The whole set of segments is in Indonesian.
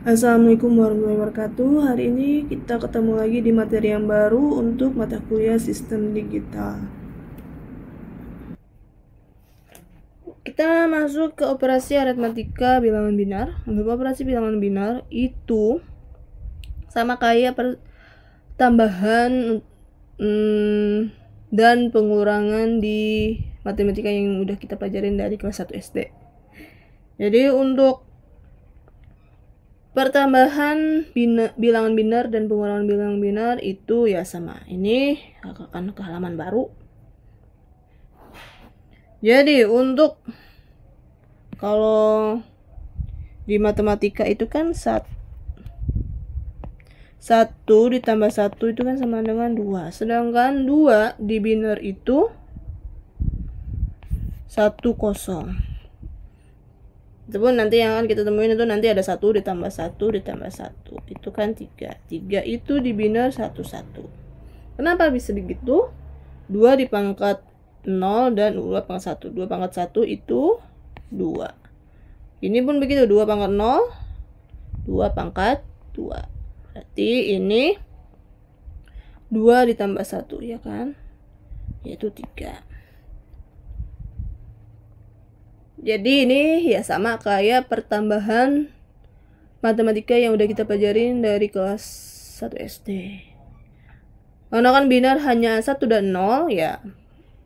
Assalamualaikum warahmatullahi wabarakatuh. Hari ini kita ketemu lagi di materi yang baru untuk mata kuliah sistem digital. Kita masuk ke operasi aritmatika bilangan binar. Untuk operasi bilangan binar itu sama kayak pertambahan dan pengurangan di matematika yang udah kita pelajarin dari kelas 1 SD. Jadi untuk pertambahan bilangan binar dan pengurangan bilangan binar itu ya sama. Ini akan ke halaman baru. Jadi untuk kalau di matematika itu kan 1 ditambah 1 itu kan sama dengan 2. Sedangkan 2 di binar itu 1, 0. Itu pun nanti yang akan kita temuin itu nanti ada 1 ditambah 1 ditambah 1. Itu kan 3. 3 itu di binar 1, 1. Kenapa bisa begitu? 2 di pangkat 0 dan 2 pangkat 1. 2 pangkat 1 itu 2. Ini pun begitu, 2 pangkat 0, 2 pangkat 2. Berarti ini 2 ditambah 1, ya kan? Yaitu 3. Jadi ini ya sama kayak pertambahan matematika yang udah kita pelajarin dari kelas 1 SD. Karena kan binar hanya 1 dan 0, ya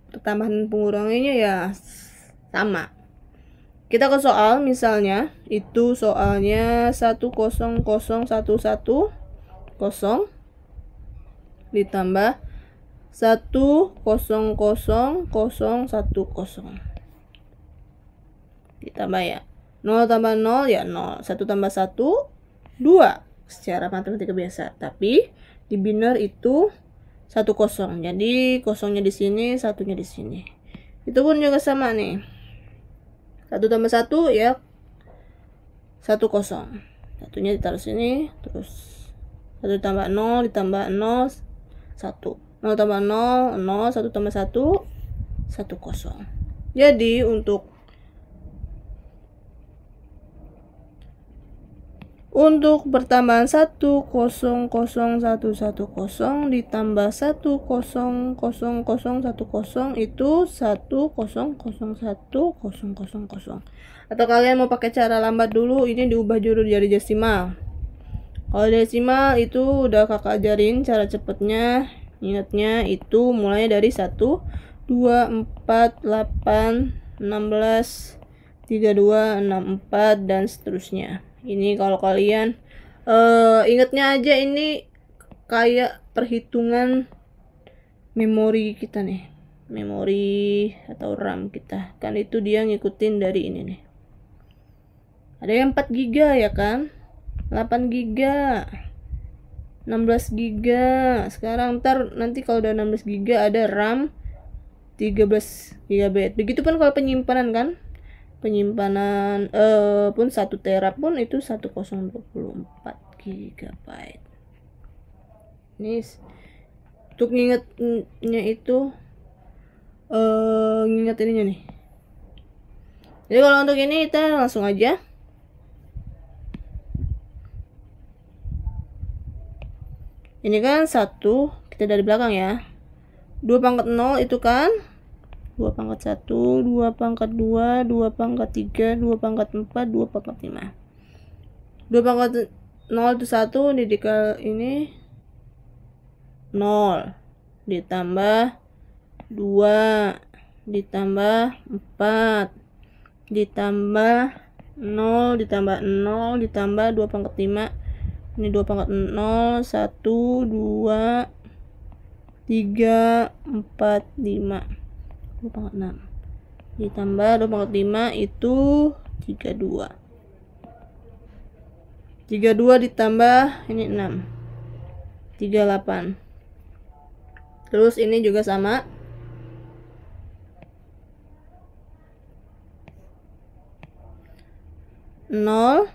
pertambahan pengurangannya ya sama. Kita ke soal, misalnya itu soalnya 1001110 ditambah 1001010 ditambah ya 0 tambah 0 ya 0, 1 tambah 1 2 secara matematika biasa, tapi di binar itu 1 0, jadi kosongnya di sini, satunya di sini. Itu pun juga sama nih, 1 tambah 1 ya 1 0, satunya ditaruh sini, terus 1 tambah 0 ditambah 0 1, 0 tambah 0 0, 1 tambah 1 1 0. Jadi untuk pertambahan 1001110 ditambah 1001010 itu 1001000. Atau kalian mau pakai cara lambat dulu, ini diubah dulu jadi desimal. Kalau desimal itu udah kakak ajarin cara cepetnya. Ingatnya itu mulai dari 1, 2, 4, 8, 16, 32, 64 dan seterusnya. Ini kalau kalian ingatnya aja, ini kayak perhitungan memori kita nih, memori atau RAM kita kan, itu dia ngikutin dari ini nih. Ada yang 4 GB ya kan, 8 GB, 16 GB. Sekarang nanti kalau udah 16 GB ada RAM 13 GB. Begitupun kalau penyimpanan kan, penyimpanan pun 1 tera pun itu 1024 GB. Ini untuk ngingetnya itu nginget ininya nih. Jadi kalau untuk ini kita langsung aja. Ini kan 1, kita dari belakang ya. 2 pangkat 0 itu kan 2 pangkat 1, 2 pangkat 2, 2 pangkat 3, 2 pangkat 4, 2 pangkat 5. 2 pangkat 0 itu 1, dikali ini 0 ditambah 2 ditambah 4 ditambah 0 ditambah 0 ditambah 2 pangkat 5. Ini 2 pangkat 0, 1, 2, 3, 4, 5. 2 pangkat 6 ditambah 2 pangkat 5 itu 32. 32 ditambah ini 6, 38. Terus ini juga sama, 0,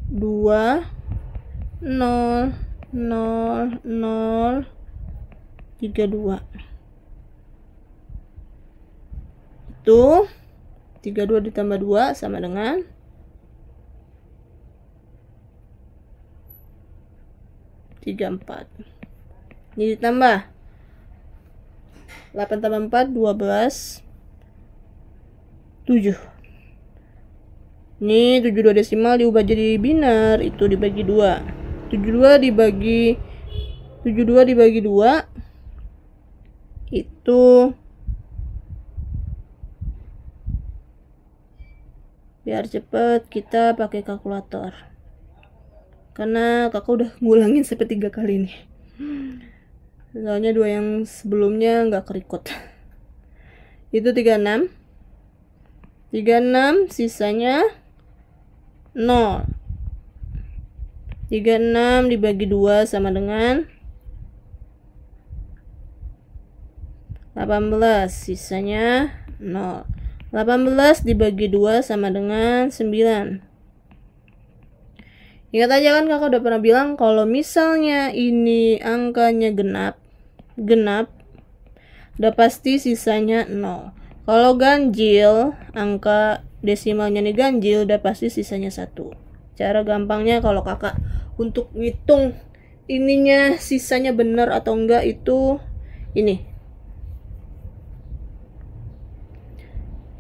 2, 0, 0, 0, 32. Itu 32 ditambah 2 sama dengan 34. Jadi ditambah 8 tambah 4 12 7. Ini 72 desimal diubah jadi biner, itu dibagi 2. 72 dibagi 2 itu, biar cepet kita pakai kalkulator. Karena kakak udah ngulangin sampai 3 kali nih. Soalnya 2 yang sebelumnya nggak kerikut. Itu 36. 36 sisanya 0. 36 dibagi 2 sama dengan 18, sisanya 0. 18 dibagi 2 sama dengan 9. Ingat aja kan kakak udah pernah bilang kalau misalnya ini angkanya genap, udah pasti sisanya 0. Kalau ganjil, angka desimalnya nih ganjil, udah pasti sisanya 1. Cara gampangnya kalau kakak untuk ngitung ininya sisanya benar atau enggak itu ini.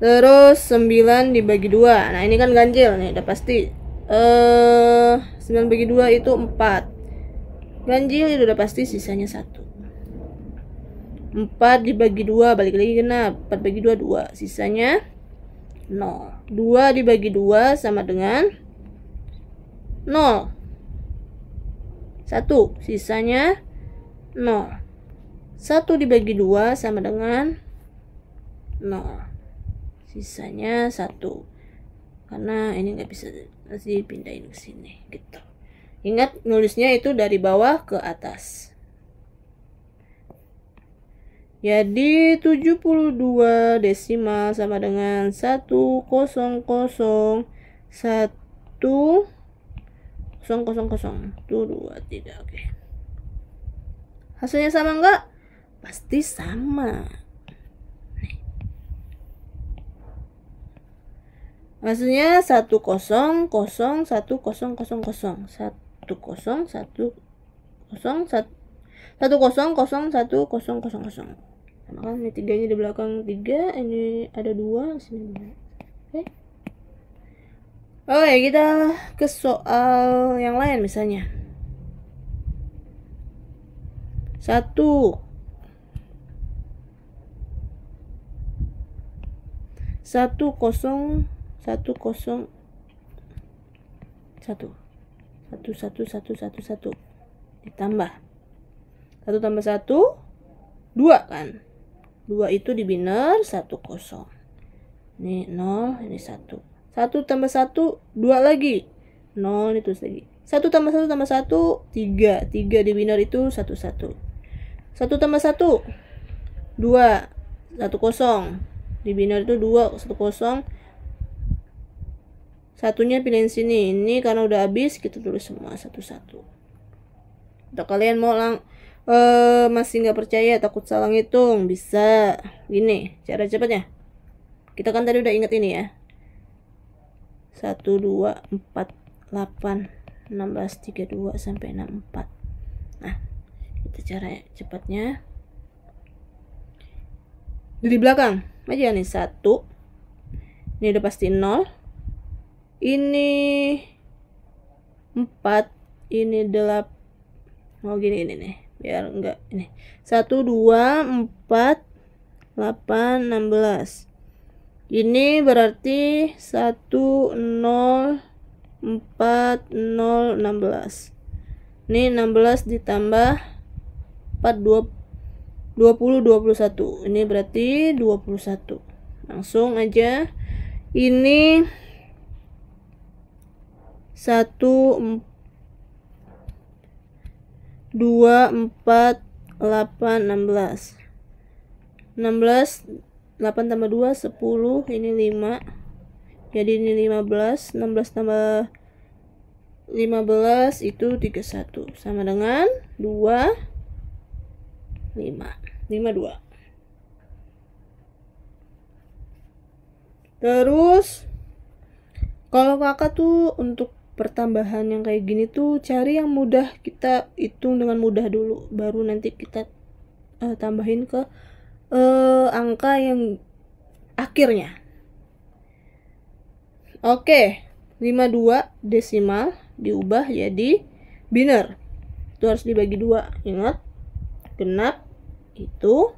Terus 9 dibagi 2. Nah, ini kan ganjil nih, udah pasti. 9 bagi 2 itu 4. Ganjil itu udah pasti sisanya 1. 4 dibagi 2, balik lagi genap. 4 bagi 2 2, sisanya 0. 2 dibagi 2 sama dengan 0. 1, sisanya 0. 1 dibagi 2 sama dengan 0. Sisanya 1. Karena ini nggak bisa dipindahin ke sini gitu. Ingat nulisnya itu dari bawah ke atas. Jadi 72 desimal sama dengan 100100100. Tuh 2 tidak, oke. Hasilnya sama enggak? Pasti sama. Hasilnya 100101000. 100101000. Sama kan ini 3-nya di belakang 3, ini ada 2 sini. Oke, kita ke soal yang lain misalnya. 1 ditambah 1 tambah 1 2 kan. 2 itu di biner 10. Ini 0, ini 1. 1 tambah 1 2 lagi. 0 itu lagi. 1 tambah 1 tambah 1 3. 3 di biner itu 1 1. 1 tambah 1 2 10. Di biner itu 2 10. Satunya pilihin sini. Ini karena udah habis kita tulis semua 1 1. Atau kalian mau masih nggak percaya, takut salah ngitung, bisa gini cara cepatnya. Kita kan tadi udah inget ini ya. 1 2 4 8 16 32 sampai 64. Nah, itu cara cepatnya. Di belakang aja nih 1. Ini udah pasti 0. Ini 4, ini 8. Oh gini ini nih, biar enggak ini. 1 2 4 8 16. Ini berarti 1 0 4 0 16. Ini 16 ditambah 4 20 21. Ini berarti 21. Langsung aja. Ini 1 2 4 8 16. 16 8 tambah 2 10, ini 5. Jadi ini 15. 16 tambah 15 itu 31 sama dengan 2 5 52. Terus kalau kakak tuh untuk pertambahan yang kayak gini tuh cari yang mudah, kita hitung dengan mudah dulu, baru nanti kita tambahin ke angka yang akhirnya. Oke, 52 desimal diubah jadi biner. Itu harus dibagi 2. Ingat, genap itu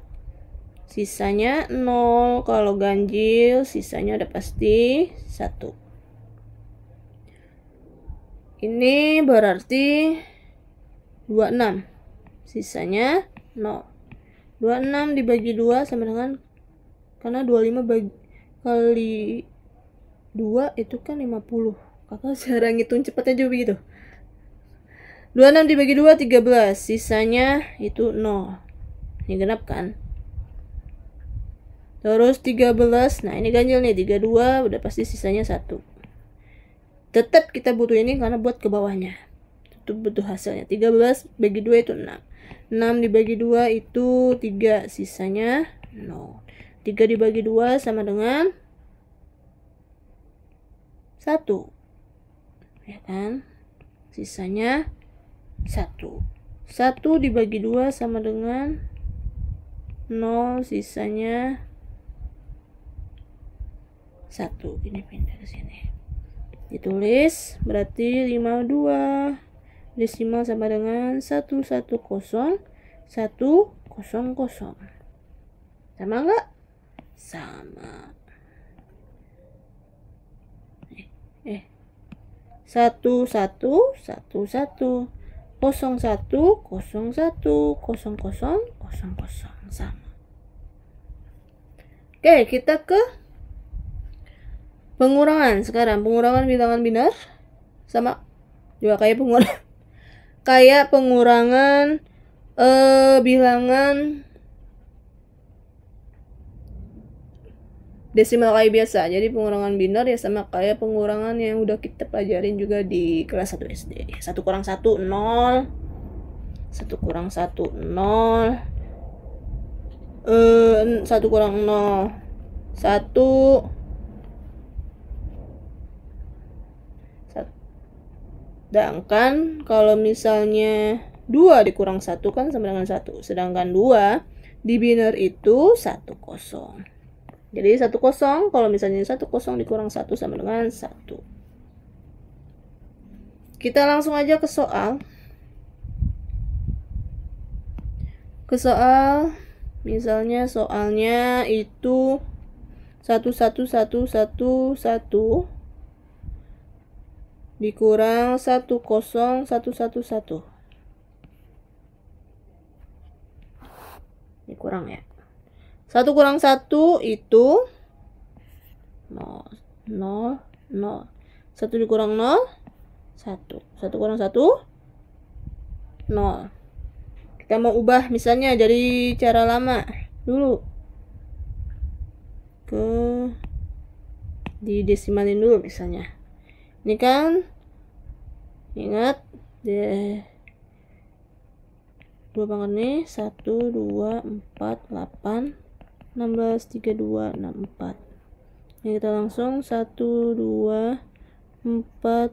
sisanya 0. Kalau ganjil sisanya udah pasti 1. Ini berarti 26. Sisanya 0. 26 dibagi 2 sama dengan, karena 25 kali 2 itu kan 50. Kakak cara ngitung cepatnya juga begitu. 26 dibagi 2 13. Sisanya itu 0. Ini genap kan. Terus 13. Nah, ini ganjil nih, 32 udah pasti sisanya 1. Tetap kita butuh ini karena buat ke bawahnya. Itu butuh hasilnya. 13 bagi 2 itu 6. 6 dibagi 2 itu 3, sisanya 0. 3 dibagi 2 sama dengan 1. Ya kan? Sisanya 1. 1 dibagi 2 sama dengan 0, sisanya 1. Ini pindah ke sini. Ditulis berarti 52 desimal sama dengan 110 100. Sama enggak? Sama. 1111 01 0000 sama. Oke, kita ke pengurangan. Sekarang pengurangan bilangan biner sama juga kayak pengurangan bilangan desimal kayak biasa. Jadi pengurangan biner ya sama kayak pengurangan yang udah kita pelajarin juga di kelas 1 SD. 1 kurang 1 0. 1 kurang 1 0. 1 kurang 0 1. Sedangkan kalau misalnya 2 dikurang 1 kan sama dengan 1. Sedangkan 2 di biner itu 10. Jadi 10, kalau misalnya 10 dikurang 1 sama dengan 1. Kita langsung aja ke soal. Misalnya soalnya itu 11111 dikurang 10111. Dikurang ya. 1 kurang 1 itu 0 0 0. 1 dikurang 0 1. 1 kurang 1 0. Kita mau ubah misalnya dari cara lama dulu ke didesimalin dulu misalnya. Ini kan ingat deh, 2 pangkat nih 1 2 4 8 16 32 64. Ini kita langsung 1 2 4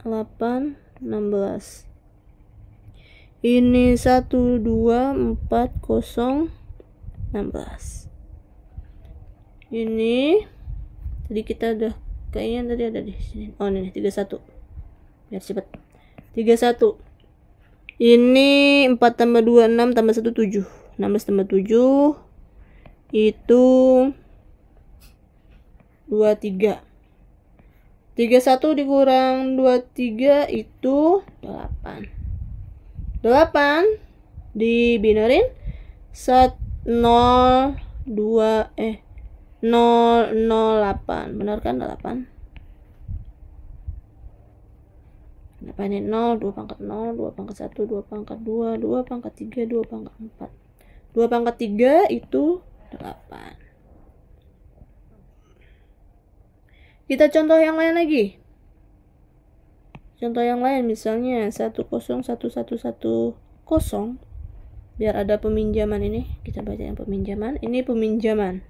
8 16. Ini 1 2 4 0 16. Ini tadi kita udah kayaknya tadi ada di sini. Oh ini 31. Biar cepat. 31. Ini 4 tambah 2 6 tambah 1 7. 16 tambah 7 itu 23. 31 dikurang 23 itu 8. 8 dibinerin 0 008. Benar kan 8? 8 ini 0, 2 pangkat 0, 2 pangkat 1, 2 pangkat 2, 2 pangkat 3, 2 pangkat 4. 2 pangkat 3 itu 8. Kita contoh yang lain lagi. Contoh yang lain misalnya 1011110. Biar ada peminjaman ini, kita baca yang peminjaman. Ini peminjaman.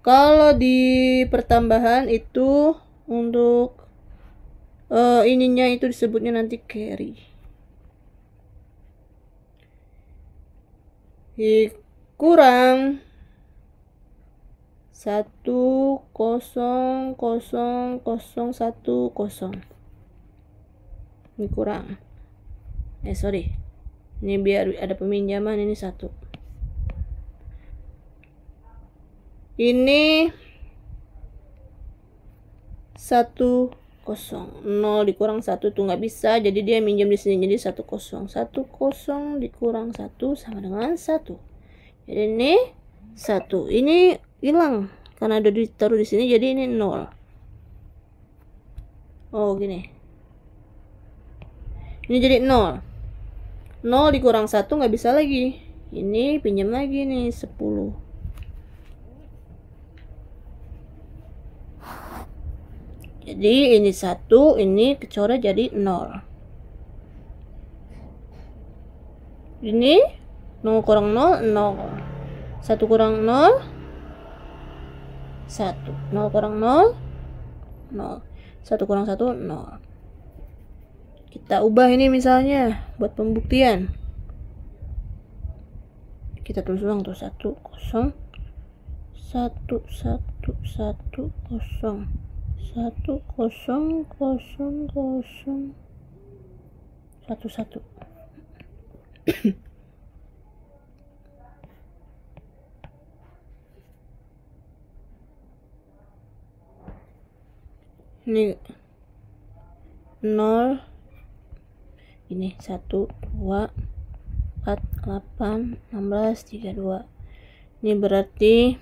Kalau di pertambahan itu untuk ininya itu disebutnya nanti carry. Kurang 1,0,0,1,0. Ini kurang. Sorry. Ini biar ada peminjaman, ini 1. Ini 1,0. 0 dikurang 1 tuh nggak bisa, jadi dia minjem di sini, jadi 1,0. 1,0 dikurang 1 sama dengan 1. Jadi ini 1. Ini hilang karena udah ditaruh di sini, jadi ini 0. Oh gini. Ini jadi 0. 0 dikurang 1 nggak bisa lagi. Ini pinjam lagi nih 10. Jadi ini 1, ini kecoret jadi 0. Ini 0 kurang 0, 0. 1 kurang 0, 1. 0 kurang 0, 0. 1 kurang 1, 0. Kita ubah ini misalnya buat pembuktian. Kita tulis ulang tuh 1, 0, 1, 1, 1, 0. 1, 0, 0, 0, 1, 1. Ini 0. Ini 1, 2, 4, 8, 16, 32. Ini berarti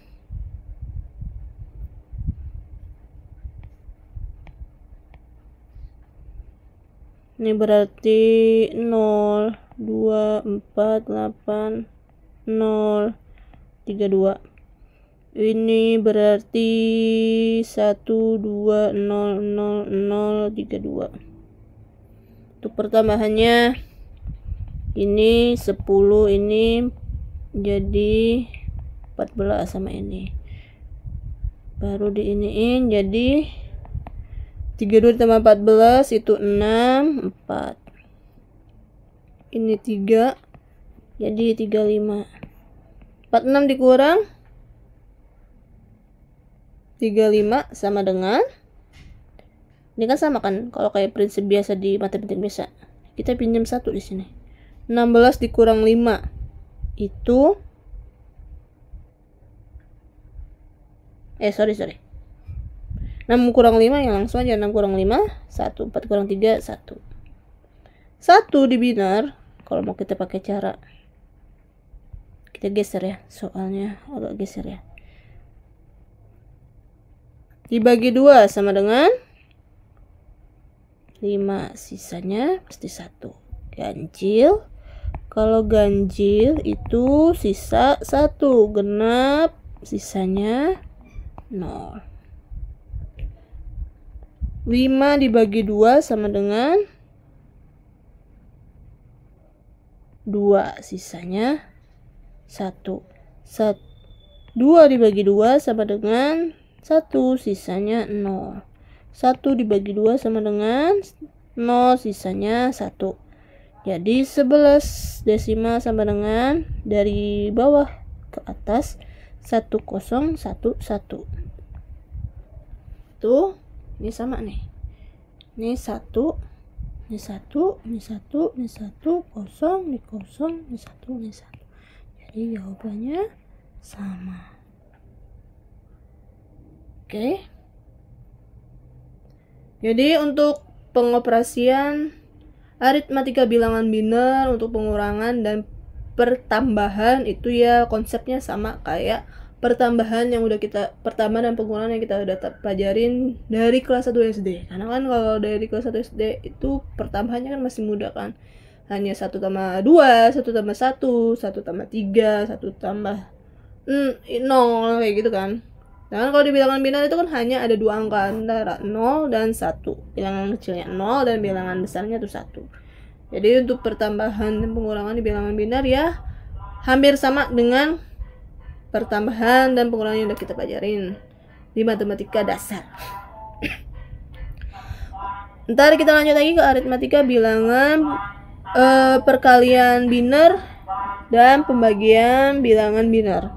ini berarti 0, 2, 4, 8, 0, 32. Ini berarti 1, 2, 0, 0, 0, 32. Untuk pertambahannya ini 10, ini jadi 14 sama ini. Baru diiniin jadi 32 tambah 14 itu 6, 4. Ini 3 jadi 35. 46 dikurang 35 sama dengan, ini kan sama kan kalau kayak prinsip biasa di matematik biasa. Kita pinjam 1 di sini. 16 dikurang 5 itu sorry 6 kurang 5 yang langsung aja. 6 kurang 5 1, 4 kurang 3 1. 1 di binar kalau mau kita pakai cara kita geser ya, soalnya agak geser ya. Dibagi 2 sama dengan 5, sisanya pasti 1. Ganjil. Kalau ganjil itu sisa 1, genap sisanya 0. 5 dibagi 2 sama dengan 2, sisanya 1. 2 dibagi 2 sama dengan 1, sisanya 0. 1 dibagi 2 sama dengan 0, sisanya 1. Jadi 11 desimal sama dengan dari bawah ke atas 1011. Tuh, ini sama nih. Ini 1, ini 1, ini 1, ini 1, 0, ini 0, ini 1, ini 1. Jadi jawabannya sama. Oke. Jadi untuk pengoperasian aritmatika bilangan biner untuk pengurangan dan pertambahan itu ya konsepnya sama kayak pertambahan yang udah kita, pertambahan dan pengurangan yang kita udah pelajarin dari kelas 1 SD. Karena kan kalau dari kelas 1 SD itu pertambahannya kan masih mudah kan. Hanya 1 tambah 2, 1 tambah 1, 1 tambah 3, 1 tambah 0 kayak gitu kan. Dan kalau di bilangan biner itu kan hanya ada 2 angka antara 0 dan 1. Bilangan kecilnya 0 dan bilangan besarnya itu 1. Jadi untuk pertambahan dan pengurangan di bilangan biner ya hampir sama dengan pertambahan dan pengurangan yang udah kita pelajarin di matematika dasar. Ntar kita lanjut lagi ke aritmatika bilangan, perkalian biner dan pembagian bilangan biner.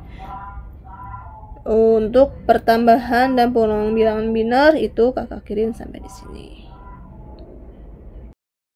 Untuk pertambahan dan pengulangan bilangan biner itu kakak kirim sampai di sini.